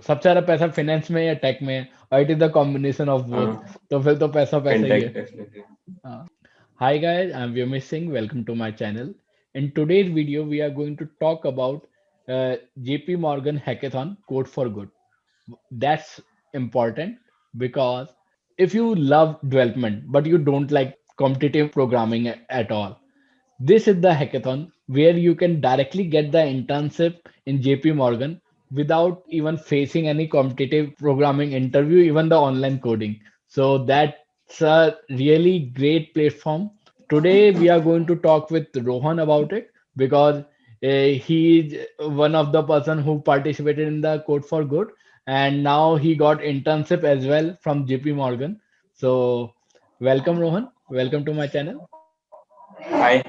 सबसे ज्यादा पैसा फाइनेंस में या टेक में है, और it is the combination of both. Uh, तो फिर तो पैसा पैसा ही है। Fintech, definitely. हाँ. Hi guys, I'm Vyome Singh. Welcome to my channel. In today's video, we are going to talk about JP Morgan Hackathon Code for Good. That's important because if you love development but you don't like competitive programming at all, this is the hackathon where you can directly get the internship in JP Morgan without even facing any competitive programming interview, even the online coding. So that's a really great platform. Today we are going to talk with Rohan about it because he is one of the person who participated in the Code for Good, and now he got internship as well from JP Morgan. So welcome Rohan, welcome to my channel. Hi.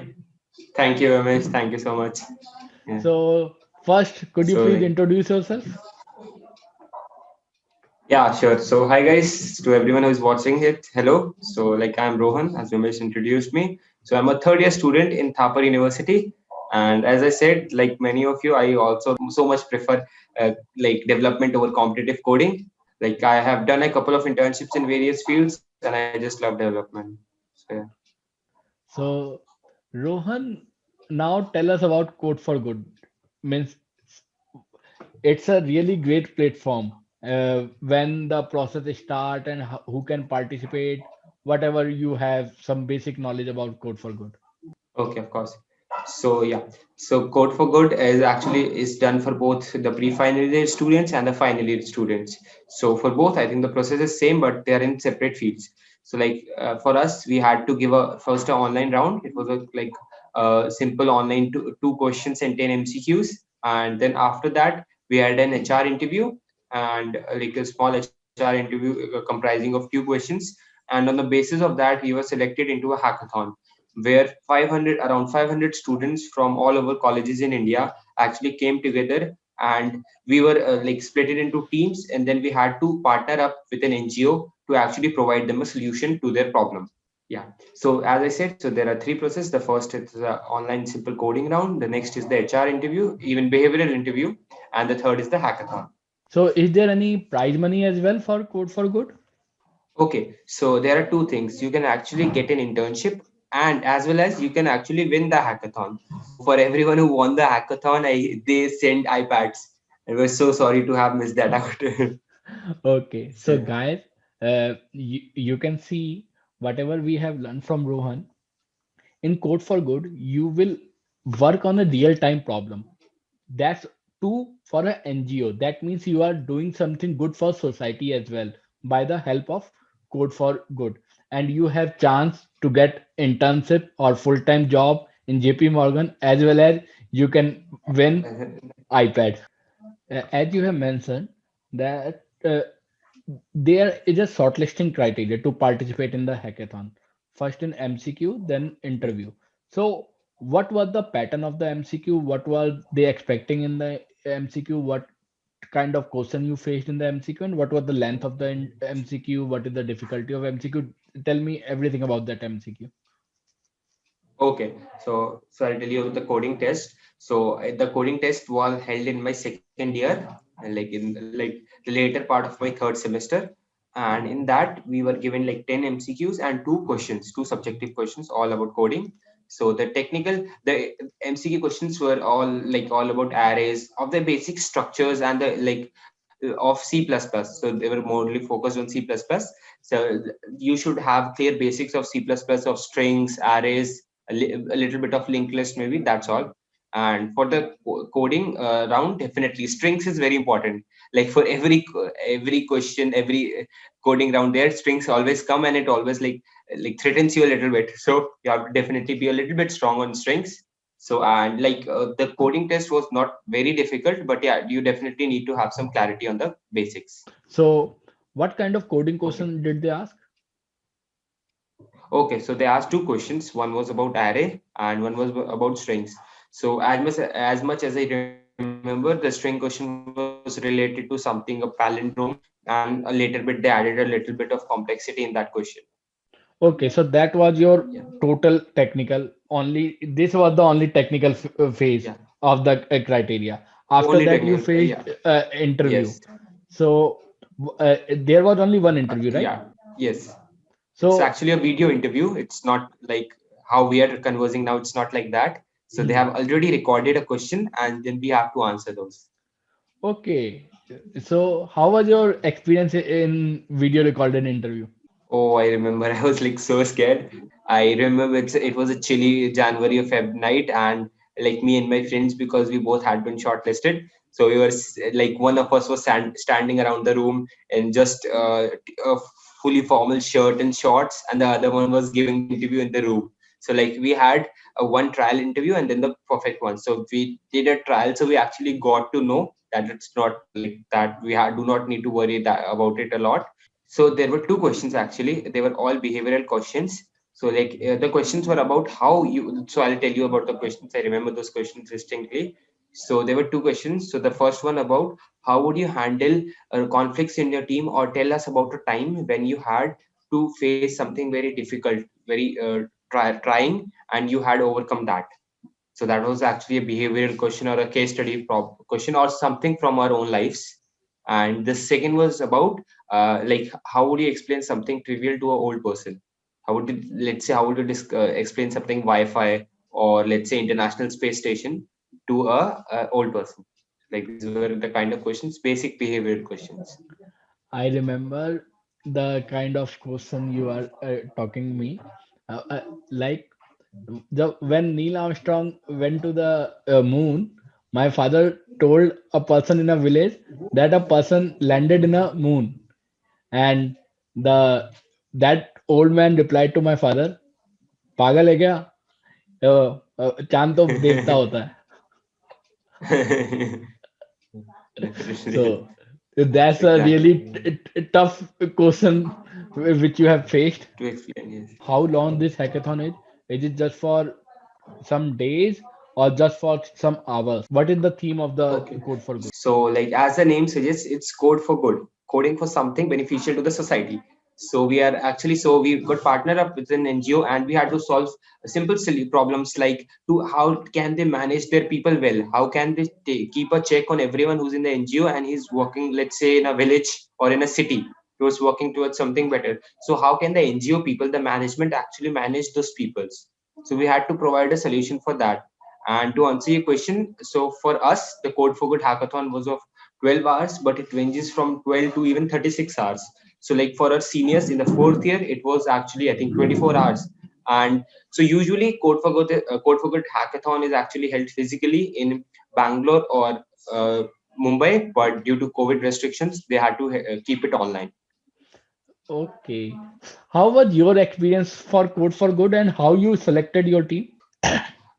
Thank you, Ramesh. Thank you so much. Yeah. So first, could you So, please introduce yourself? yeah, sure. So, hi guys, to everyone who is watching it. Hello. So, I'm Rohan, as Ramesh introduced me. So, I'm a third year student in Thapar University. And as I said, like many of you, I also so much prefer development over competitive coding. Like I have done a couple of internships in various fields, and I just love development. So, yeah. So Rohan, now tell us about Code for Good. Means it's a really great platform. When the process start and who can participate, whatever you have some basic knowledge about Code for Good. Okay, of course. So yeah, so Code for Good is done for both the pre-final year students and the final year students. So for both, I think the process is same, but they are in separate fields. So for us, we had to give a first a online round. It was a simple online two questions and 10 MCQs, and then after that we had an HR interview and like a small HR interview comprising of few questions. And on the basis of that, we were selected into a hackathon where 500 around 500 students from all over colleges in India actually came together, and we were split it into teams, and then we had to partner up with an NGO to actually provide them a solution to their problem. Yeah. So as I said, so there are three processes. The first is the online simple coding round. The next is the HR interview, even behavioral interview, and the third is the hackathon. So is there any prize money as well for Code for Good? Okay, so there are two things. You can actually get an internship, and as well as you can actually win the hackathon. So for everyone who won the hackathon, they sent iPads. I was so sorry to have missed that out. Okay, so So, guys, you can see whatever we have learned from Rohan in Code for Good, you will work on a real time problem. That's two for a NGO. That means you are doing something good for society as well by the help of Code for Good. And you have chance to get internship or full-time job in JP Morgan as well as you can win iPad. As you have mentioned that there is a shortlisting criteria to participate in the hackathon. First in MCQ, then interview. So, what was the pattern of the MCQ? What was they expecting in the MCQ? What kind of question you faced in the MCQ? And what was the length of the MCQ? What is the difficulty of MCQ? Tell me everything about that MCQ. okay, so I'll tell you the coding test. So the coding test was held in my second year, like the later part of my third semester, and in that we were given like 10 MCQs and two questions, two subjective questions, all about coding. So the MCQ questions were all about arrays of the basic structures and the of C++. So they were mostly focused on C++. So you should have clear basics of C++, of strings, arrays, a little bit of linked list, maybe that's all. And for the coding round, definitely strings is very important. Like for every question, every coding round, there strings always come, and it always like threatens you a little bit. So you have to definitely be a little bit strong on strings. So and the coding test was not very difficult, but yeah, you definitely need to have some clarity on the basics. So, what kind of coding Okay. question did they ask? Okay, so they asked two questions. One was about array and one was about strings. So as much as I remember, the string question was related to something a palindrome, and later bit they added a little bit of complexity in that question. Okay, so that was Yeah, your total technical only. This was the only technical yeah, phase of the criteria. After only that, you technical. Yeah, faced interview. yes, So there was only one interview, right? Yeah, yes. It's So actually a video interview. It's not like how we are conversing now. It's not like that. So they hmm, have already recorded a question and then we have to answer those. okay. So how was your experience in video recorded interview? Oh, I remember. I was like so scared. I remember it was a chilly January or Feb night, and like me and my friends, because we both had been shortlisted. So we were like one of us was standing around the room in just a fully formal shirt and shorts, and the other one was giving the interview in the room. So like we had a one trial interview and then the perfect one. So we did a trial, so we actually got to know that it's not like that. We do not need to worry that about it a lot. So there were two questions actually. They were all behavioral questions. So like the questions were about how you. So I'll tell you about the questions. I remember those questions distinctly. So there were two questions. So the first one about how would you handle conflicts in your team, or tell us about a time when you had to face something very difficult, very trying, and you had overcome that. So that was actually a behavioral question or a case study question or something from our own lives. And the second was about like how would you explain something trivial to an old person? How would you, let's say, how would you explain something Wi-Fi or let's say International Space Station to a old person? Like these were the kind of questions, basic behavioral questions. I remember the kind of question you are talking me. Like when Neil Armstrong went to the moon, my father told a person in a village that a person landed in a moon, and the that old man replied to my father, "पागल है क्या? चांद तो देवता होता है." Definitely. So that's a Exactly. really tough question which you have faced. To explain, yes. How long this hackathon is? Is it just for some days or just for some hours? What is the theme of the Okay. Code for Good? So, like as the name suggests, it's code for good, coding for something beneficial to the society. So we are actually we got partnered up with an NGO and we had to solve simple silly problems like to how can they manage their people well? How can they keep a check on everyone who's in the NGO and he's working, let's say, in a village or in a city. He was working towards something better. So how can the NGO people, the management, actually manage those peoples? So we had to provide a solution for that. And to answer your question, so for us, the Code for Good hackathon was of 12 hours, but it ranges from 12 to even 36 hours. So, like for our seniors in the fourth year, it was actually, I think, 24 hours. And so, usually, Code for Good hackathon is actually held physically in Bangalore or Mumbai, but due to COVID restrictions, they had to keep it online. Okay. How was your experience for Code for Good and how you selected your team?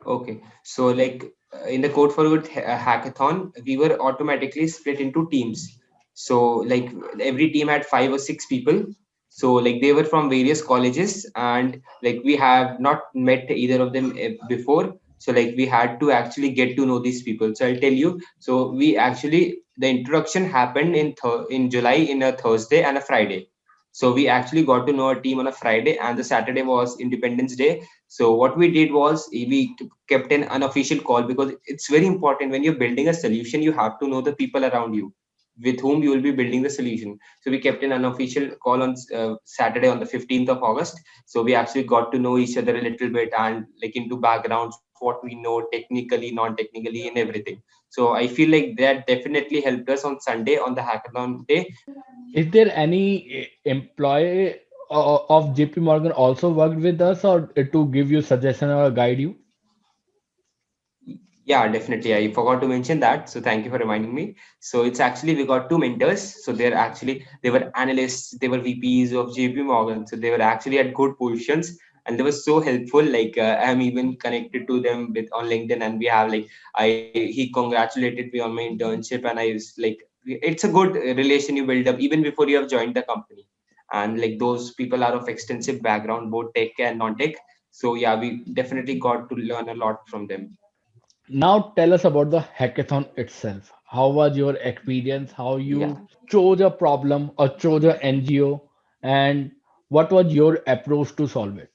Okay, so like in the Code for Good hackathon, we were automatically split into teams. So like every team had 5 or 6 people. So like they were from various colleges, and like we have not met either of them before. So like we had to actually get to know these people. So I'll tell you. So we actually the introduction happened in July in a Thursday and a Friday. So we actually got to know a team on a Friday, and the Saturday was Independence Day. So what we did was we kept an unofficial call because it's very important when you're building a solution, you have to know the people around you with whom you will be building the solution. So we kept an unofficial call on Saturday on the 15th of August. So we actually got to know each other a little bit and like into backgrounds, what we know technically, non-technically, and everything. So I feel like that definitely helped us on Sunday on the hackathon day. Is there any employee of JP Morgan also worked with us or to give you suggestion or guide you? Yeah, definitely. I forgot to mention that. So thank you for reminding me. So it's actually we got two mentors. So they were analysts, they were VPs of JP Morgan. So they were actually at good positions and they were so helpful. Like I'm even connected to them with on LinkedIn, and we have like he congratulated me on my internship, and I was like it's a good relation you build up even before you have joined the company. And like those people are of extensive background, both tech and non-tech. So yeah, we definitely got to learn a lot from them. Now tell us about the hackathon itself. How was your experience? How Yeah. you chose a problem or chose a NGO and what was your approach to solve it?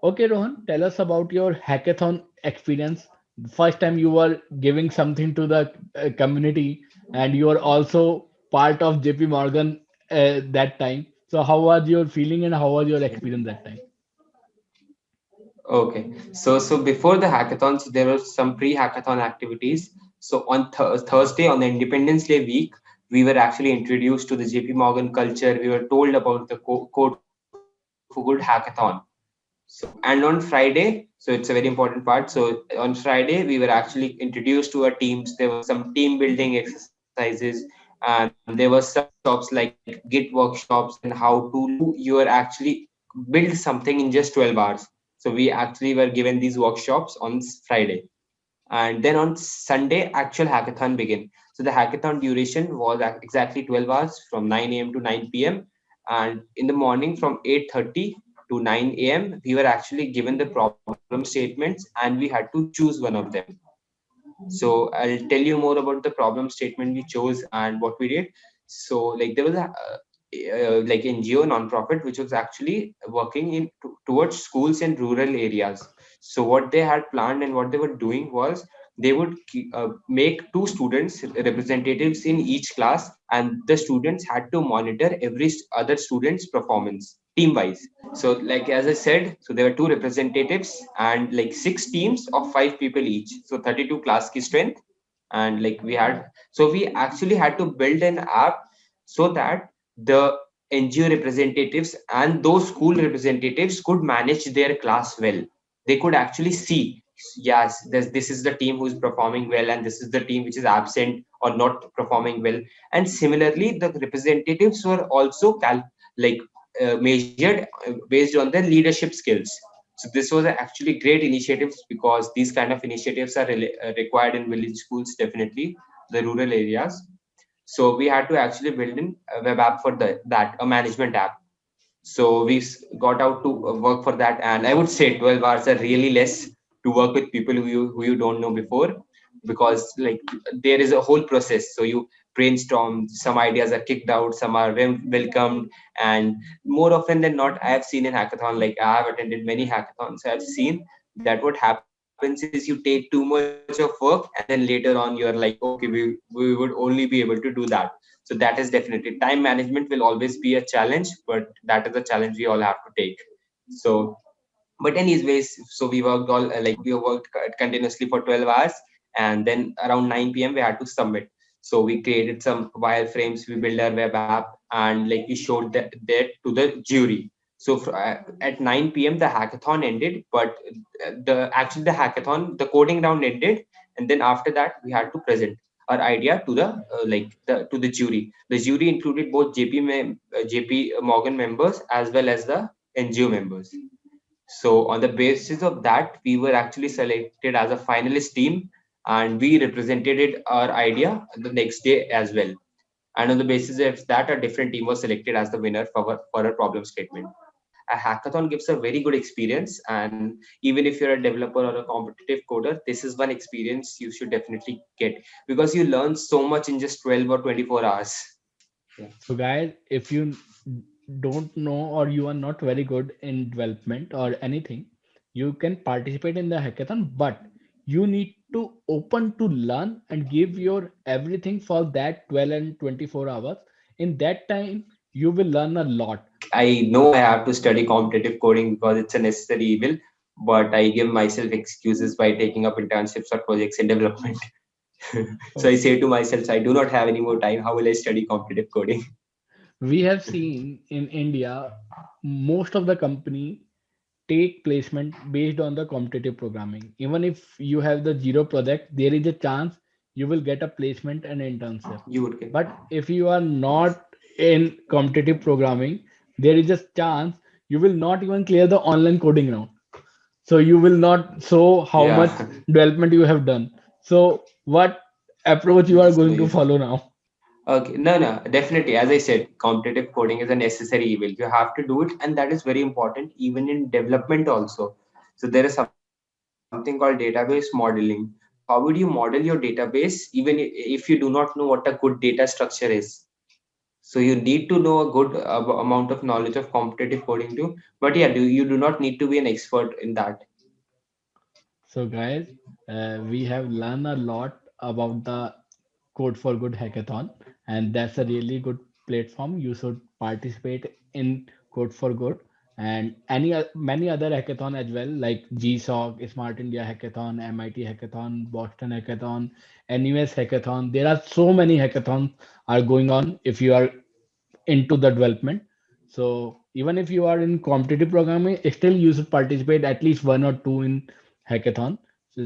Okay, Rohan, tell us about your hackathon experience. The first time you were giving something to the community and you are also part of JP Morgan that time. So how was your feeling and how was your experience that time? Okay. So before the hackathons, there were some pre-hackathon activities. So on Thursday, on the Independence Day week, we were actually introduced to the JP Morgan culture. We were told about the Code for Good hackathon. So, and on Friday, so it's a very important part. So on Friday, we were actually introduced to our teams. There was some team building exercises, and there were some workshops like Git workshops and how to you are actually build something in just 12 hours. So we actually were given these workshops on Friday. And then on Sunday, actual hackathon began. So the hackathon duration was exactly 12 hours from 9 a.m. to 9 p.m. And in the morning from 8:30 to 9 a.m., we were actually given the problem statements and we had to choose one of them. So I'll tell you more about the problem statement we chose and what we did. So like there was a like NGO non-profit which was actually working towards schools in rural areas. So what they had planned and what they were doing was they would make two students representatives in each class, and the students had to monitor every other student's performance team wise. So like as I said, so there were two representatives and like six teams of five people each, so 32 class ki strength. And like we had, so we actually had to build an app so that the NGO representatives and those school representatives could manage their class well. They could actually see, yes, this is the team who is performing well, and this is the team which is absent or not performing well. And similarly, the representatives were also like measured based on their leadership skills. So this was actually great initiatives because these kind of initiatives are required in village schools, definitely the rural areas. So we had to actually build in a web app for that, a management app. So we got out to work for that, and I would say 12 hours are really less to work with people who you don't know before, because like there is a whole process. So you brainstorm, some ideas are kicked out, some are welcomed, and more often than not, I have seen in hackathon, like I have attended many hackathons, I have seen that what happens is you take too much of work and then later on you're like, okay, we would only be able to do that. So that is definitely, time management will always be a challenge, but that is a challenge we all have to take. So but anyways, so we worked all we worked continuously for 12 hours, and then around 9 p.m. we had to submit. So we created some wireframes, we built our web app, and like we showed that to the jury. So at 9 p.m. the hackathon ended, but the hackathon, the coding round ended, and then after that we had to present our idea to the to the jury. The jury included both JP Morgan members as well as the NGO members. So on the basis of that, we were actually selected as a finalist team, and we represented our idea the next day as well. And on the basis of that, a different team was selected as the winner for a problem statement. A hackathon gives a very good experience, and even if you're a developer or a competitive coder, this is one experience you should definitely get because you learn so much in just 12 or 24 hours. Yeah. So, guys, if you don't know or you are not very good in development or anything, you can participate in the hackathon, but you need to open to learn and give your everything for that 12 and 24 hours. In that time, you will learn a lot. I know I have to study competitive coding because it's a necessary evil, but I give myself excuses by taking up internships or projects in development. So I Okay. say to myself, I do not have any more time. How will I study competitive coding? We have seen in India, most of the company take placement based on the competitive programming. Even if you have the zero project, there is a chance you will get a placement and internship. You would get. But if you are not in competitive programming, there is a chance you will not even clear the online coding round. So you will not show how Yeah. much development you have done. So what approach you are So going to you. follow now? Okay. No, no, definitely. As I said, competitive coding is a necessary evil. You have to do it, and that is very important, even in development also. So there is something called database modeling. So how would you model your database even if you do not know what a good data structure is? So you need to know a good amount of knowledge of competitive coding too. But yeah, you do not need to be an expert in that. So guys, we have learned a lot about the Code for Good hackathon, and that's a really good platform. You should participate in Code for Good and many other hackathon as well, like GSOC, Smart India Hackathon, MIT Hackathon, Boston Hackathon, NUS Hackathon. There are so many hackathons are going on if you are into the development. So even if you are in competitive programming, still you should participate at least one or two in hackathon.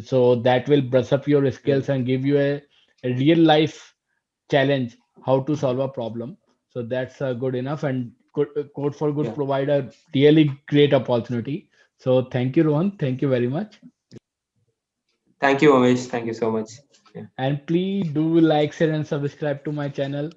So that will brush up your skills and give you a real life challenge how to solve a problem. So that's good enough. And Code for Good Yeah. provide a really great opportunity. So thank you, Rohan. Thank you very much. Thank you, Umesh. Thank you so much. Yeah. And please do like, share, and subscribe to my channel.